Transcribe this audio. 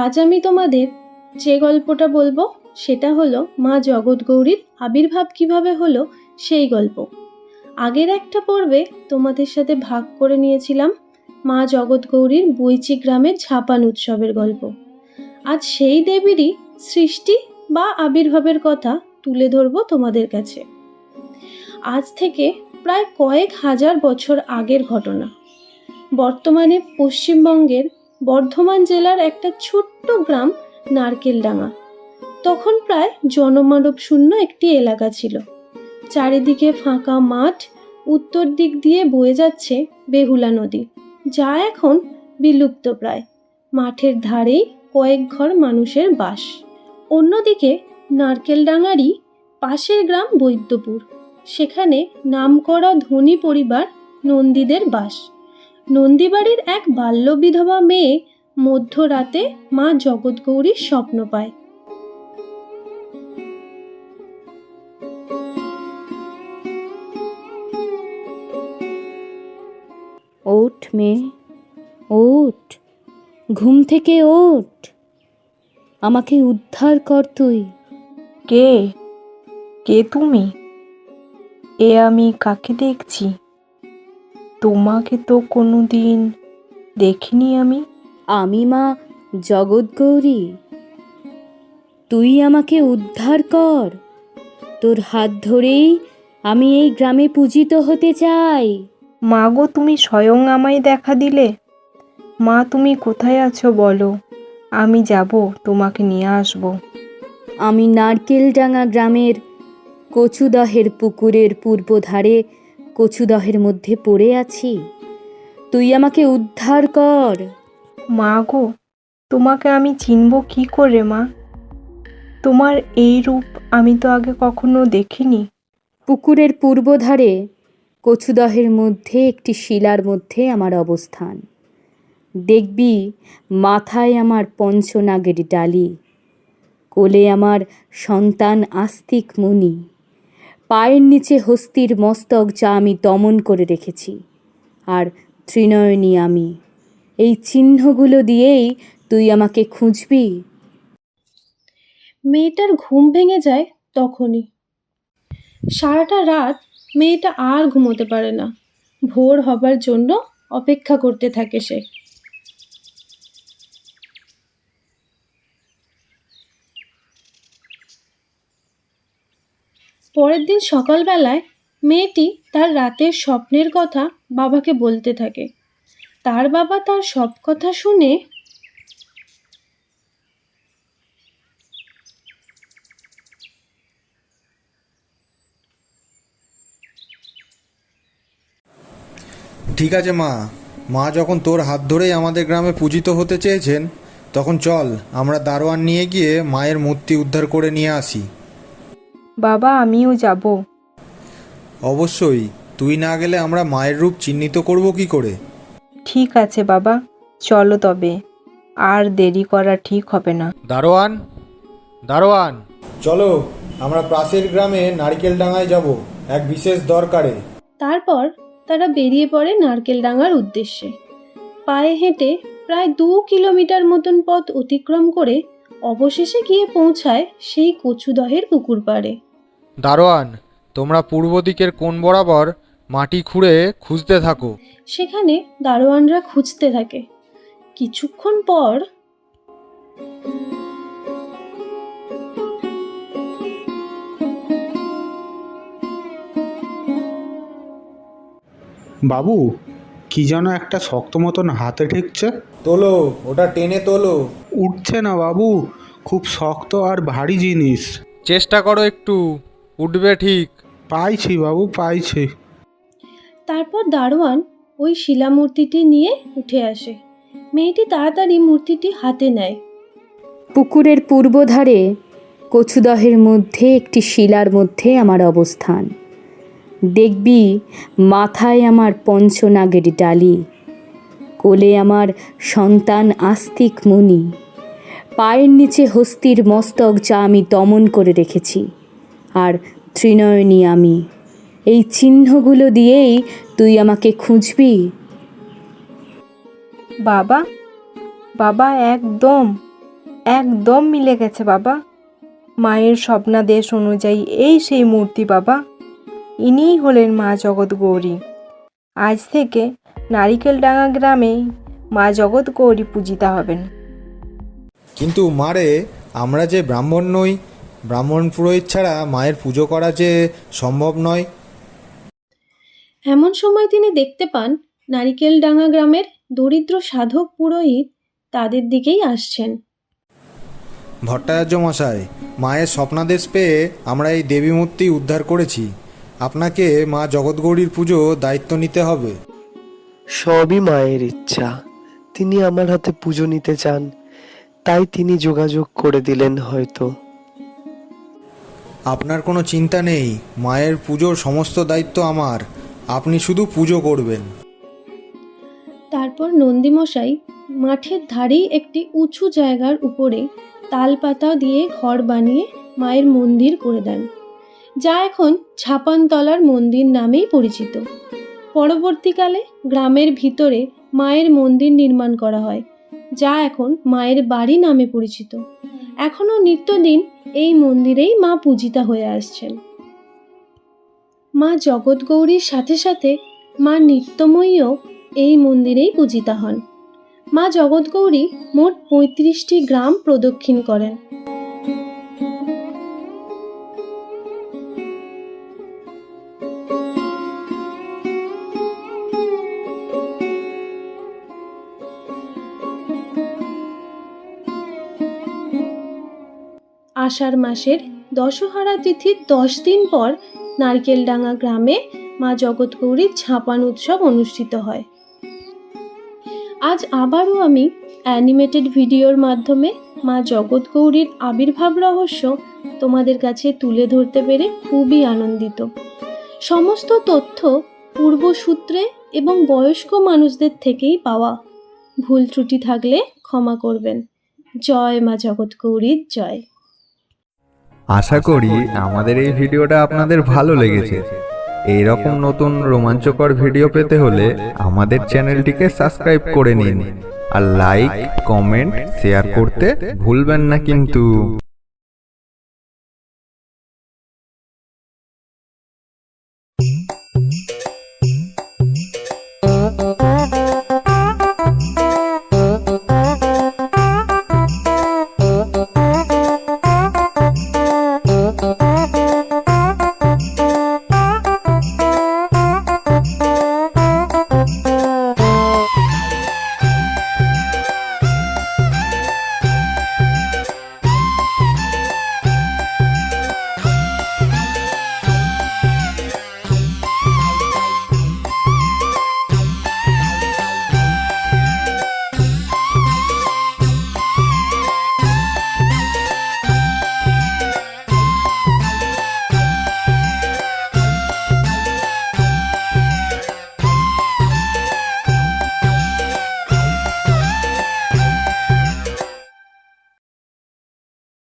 আজ আমি তোমাদের যে গল্পটা বলবো সেটা হলো মা জগৎগৌরীর আবির্ভাব কিভাবে হলো সেই গল্প। আগের একটা পর্বে তোমাদের সাথে ভাগ করে নিয়েছিলাম মা জগৎগৌরীর বৈচি গ্রামের ঝাপান উৎসবের গল্প। আজ সেই দেবীরই সৃষ্টি বা আবির্ভাবের কথা তুলে ধরবো তোমাদের কাছে। আজ থেকে প্রায় কয়েক হাজার বছর আগের ঘটনা। বর্তমানে পশ্চিমবঙ্গের বর্ধমান জেলার একটা ছোট্ট গ্রাম নারকেলডাঙ্গা। তখন প্রায় জনমানব শূন্য একটি এলাকা ছিল। চারিদিকে ফাঁকা মাঠ, উত্তর দিক দিয়ে বয়ে যাচ্ছে বেহুলা নদী, যা এখন বিলুপ্ত প্রায়। মাঠের ধারেই কয়েক ঘর মানুষের বাস। অন্যদিকে নারকেলডাঙ্গারই পাশের গ্রাম বৈদ্যপুর, সেখানে নামকরা ধনী পরিবার নন্দীদের বাস। নন্দীবাড়ির এক বাল্য বিধবা মেয়ে মধ্যরাতে মা জগৎগৌরীর স্বপ্ন পায়। ওঠ মেয়ে, ওঠ, ঘুম থেকে ওঠ, আমাকে উদ্ধার কর তুই। কে কে তুমি? এ আমি কাকে দেখছি? তোমাকে তো কোনোদিন দেখিনি আমি। আমি মা জগৎগৌরী, তুই আমাকে উদ্ধার কর। তোর হাত ধরেই আমি এই গ্রামে পূজিত হতে চাই। মা গো, তুমি স্বয়ং আমায় দেখা দিলে। মা, তুমি কোথায় আছো বলো, আমি যাব তোমাকে নিয়ে আসবো। আমি নারকেলডাঙ্গা গ্রামের কচুদহের পুকুরের পূর্ব ধারে কচুদহের মধ্যে পড়ে আছি। তুই আমাকে উদ্ধার কর। মা গো, তোমাকে আমি চিনব কি করে মা? তোমার এই রূপ আমি তো আগে কখনো দেখিনি। পুকুরের পূর্ব ধারে কচুদহের মধ্যে একটি শিলার মধ্যে আমার অবস্থান। দেখবি মাথায় আমার পঞ্চনাগের ডালি, কোলে আমার সন্তান আস্তিক মণি, পায়ের নিচে হস্তির মস্তক যা আমি দমন করে রেখেছি, আর ত্রিনয়নী আমি। এই চিহ্নগুলো দিয়েই তুই আমাকে খুঁজবি। মেয়েটার ঘুম ভেঙে যায় তখনই। সারাটা রাত মেয়েটা আর ঘুমোতে পারে না। ভোর হবার জন্য অপেক্ষা করতে থাকে সে। পরের দিন সকালবেলায় মেয়েটি তার রাতের স্বপ্নের কথা বাবাকে বলতে থাকে। তার বাবা তার সব কথা শুনে ঠিক আছে মা, মা যখন তোর হাত ধরেই আমাদের গ্রামে পূজিত হতে চেয়েছেন, তখন চল আমরা দারোয়ান নিয়ে গিয়ে মায়ের মূর্তি উদ্ধার করে নিয়ে আসি। বাবা, আমিও যাব। অবশ্যই, তুই না গেলে আমরা মায়ের রূপ চিহ্নিত করব কি করে? ঠিক আছে বাবা, চলো তবে, আর দেরি করা ঠিক হবে না। দারোয়ান, দারোয়ান, চলো আমরা পাশের গ্রামে নারকেলডাঙ্গায় যাব এক বিশেষ দরকারে। তারপর তারা বেরিয়ে পড়ে নারকেলডাঙ্গার উদ্দেশ্যে। পায়ে হেঁটে প্রায় 2 কিলোমিটার মতন পথ অতিক্রম করে অবশেষে গিয়ে পৌঁছায় সেই কচুদহের পুকুর পাড়ে। দারোয়ান, তোমরা পূর্ব দিকের কোণ বরাবর মাটি খুঁড়ে খুঁজতে থাকো। সেখানে দারোয়ানরা খুঁজতে থাকে। কিছুক্ষণ পর বাবু, কি যেন একটা শক্ত মতন হাতে ঠেকছে। তোলো, ওটা টেনে তোলো। উঠছে না বাবু, খুব শক্ত আর ভারী জিনিস। চেষ্টা করো একটু, উঠবে ঠিক। পাইছি বাবু, পাইছি। তারপর দারোয়ান ওই শিলামূর্তিটি নিয়ে উঠে আসে। মেয়েটি তাড়াতাড়ি মূর্তিটি হাতে নেয়। পুকুরের পূর্ব ধারে কচুদহের মধ্যে একটি শিলার মধ্যে আমার অবস্থান। দেখবি মাথায় আমার পঞ্চনাগের ডালি, কোলে আমার সন্তান আস্তিক মণি, পায়ের নিচে হস্তির মস্তক যা আমি দমন করে রেখেছি, আর ত্রিনয়নী আমি। এই চিহ্নগুলো দিয়েই তুই আমাকে খুঁজবি। বাবা, বাবা, একদম একদম মিলে গেছে বাবা। মায়ের স্বপ্নাদেশ অনুযায়ী এই সেই মূর্তি বাবা। ইনিই হলেন মা জগৎ গৌরী। আজ থেকে নারিকেলডাঙ্গা গ্রামে মা জগৎ গৌরী পূজিতা হবেন। কিন্তু মারে, আমরা যে ব্রাহ্মণ নই, ব্রাহ্মণ পুরোহিত ছাড়া মায়ের পুজো করা যে সম্ভব নয়। এমন সময় তিনি দেখতে পান নারিকেলডাঙ্গা গ্রামের দরিদ্র সাধক পুরোহিত তাদের দিকেই আসছেন। ভট্টাচার্য মশাই, মায়ের স্বপ্নাদেশ পেয়ে আমরা এই দেবী মূর্তি উদ্ধার করেছি। আপনাকে মা জগৎগৌরীর পুজো দায়িত্ব নিতে হবে। সবই মায়ের ইচ্ছা। তিনি আমার হাতে পুজো নিতে চান, তাই তিনি যোগাযোগ করে দিলেন হয়তো। আপনার কোনো চিন্তা নেই, মায়ের পুজোর সমস্ত দায়িত্ব আমার। আপনি শুধু পুজো করবেন। তারপর নন্দীমশাই মাঠের ধারেই একটি উঁচু জায়গার উপরে তালপাতা দিয়ে ঘর বানিয়ে মায়ের মন্দির করে দেন, যা এখন ছাপানতলার মন্দির নামেই পরিচিত। পরবর্তীকালে গ্রামের ভিতরে মায়ের মন্দির নির্মাণ করা হয়, যা এখন মায়ের বাড়ি নামে পরিচিত। এখনও নিত্যদিন এই মন্দিরেই মা পূজিতা হয়ে আসছেন। মা জগৎগৌরীর সাথে সাথে মা নিত্যময়ীও এই মন্দিরেই পূজিতা হন। মা জগৎগৌরী মোট ৩৫টি গ্রাম প্রদক্ষিণ করেন। আষাঢ় মাসের দশহরা তিথির 10 দিন পর নারকেলডাঙ্গা গ্রামে মা জগৎগৌরীর ছাপান উৎসব অনুষ্ঠিত হয়। আজ আবারও আমি অ্যানিমেটেড ভিডিওর মাধ্যমে মা জগৎগৌরীর আবির্ভাব রহস্য তোমাদের কাছে তুলে ধরতে পেরে খুবই আনন্দিত। সমস্ত তথ্য পূর্বসূত্রে এবং বয়স্ক মানুষদের থেকেই পাওয়া। ভুল ত্রুটি থাকলে ক্ষমা করবেন। জয় মা জগৎগৌরীর জয়। আশা করি আমাদের এই ভিডিওটা আপনাদের ভালো লেগেছে। এইরকম নতুন রোমাঞ্চকর ভিডিও পেতে হলে আমাদের চ্যানেলটিকে সাবস্ক্রাইব করে নিন আর লাইক, কমেন্ট, শেয়ার করতে ভুলবেন না কিন্তু।